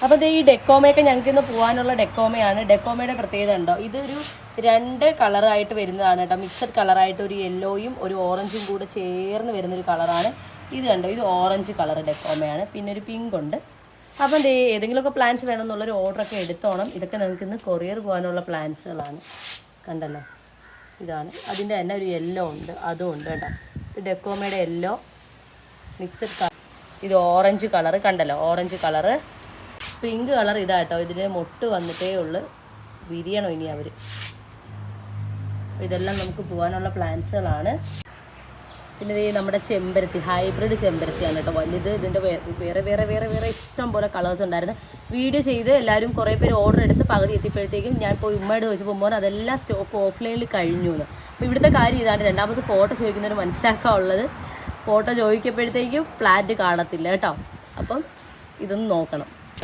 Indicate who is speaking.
Speaker 1: അപ്പോൾ ഈ ഡെക്കോമയൊക്കെ ഞങ്ങൾക്ക് ഇന്ന് പോകാനുള്ള ഡെക്കോമയാണ്. ഡെക്കോമയുടെ പ്രത്യേകത ഉണ്ടോ, ഇതൊരു 2 കളറായിട്ട് വരുന്നതാണ് കേട്ടോ. മിക്സഡ് കളറായിട്ട് ഒരു യെല്ലോയും ഒരു ഓറഞ്ചും കൂടെ ചേർന്ന് വരുന്നൊരു കളറാണ് ഇത്. കണ്ടോ, ഇത് ഓറഞ്ച് കളർ ഡെക്കോമയാണ്. പിന്നെ ഒരു പിങ്ക് ഉണ്ട്. അപ്പം ഏതെങ്കിലുമൊക്കെ പ്ലാൻസ് വേണമെന്നുള്ളൊരു ഓർഡറൊക്കെ എടുത്തോണം. ഇതൊക്കെ നിങ്ങൾക്ക് ഇന്ന് കൊറിയർ പോകാനുള്ള പ്ലാൻസുകളാണ്. കണ്ടല്ലോ, ഇതാണ്. അതിൻ്റെ തന്നെ ഒരു യെല്ലോ ഉണ്ട്, അതും ഉണ്ട് കേട്ടോ. ഇത് ഡെക്കോമയുടെ യെല്ലോ മിക്സഡ് കളർ. ഇത് ഓറഞ്ച് കളറ്, കണ്ടല്ലോ ഓറഞ്ച് കളറ്. പിങ്ക് കളർ ഇതാട്ടോ. ഇതിന് മൊട്ട് വന്നിട്ടേ ഉള്ളു, വിരിയണം ഇനി അവർ. ഇതെല്ലാം നമുക്ക് പോകാനുള്ള പ്ലാൻസുകളാണ്. പിന്നെ ഈ നമ്മുടെ ചെമ്പരത്തി, ഹൈബ്രിഡ് ചെമ്പരത്തിയാണ് കേട്ടോ, വലുത്. ഇതിൻ്റെ വേറെ വേറെ വേറെ വേറെ ഇഷ്ടം പോലെ കളേഴ്സ് ഉണ്ടായിരുന്നു. വീഡിയോ ചെയ്ത് എല്ലാവരും കുറേ പേര് ഓർഡർ എടുത്ത് പകുതി എത്തിയപ്പോഴത്തേക്കും ഞാൻ പോയി ഉമ്മയോട് ചോദിച്ചപ്പോൾ ഉമ്മ അതെല്ലാം സ്റ്റോക്ക് ഓഫ്ലൈനിൽ കഴിഞ്ഞു എന്ന്. അപ്പോൾ ഇവിടുത്തെ കാര്യം ഇതാണ്, രണ്ടാമത് ഫോട്ടോ ചോദിക്കുന്നവർ മനസ്സിലാക്കാനുള്ളത്, ഫോട്ടോ ചോദിക്കുമ്പോഴത്തേക്കും പ്ലാന്റ് കാണത്തില്ല കേട്ടോ. അപ്പം ഇതൊന്ന് നോക്കണം.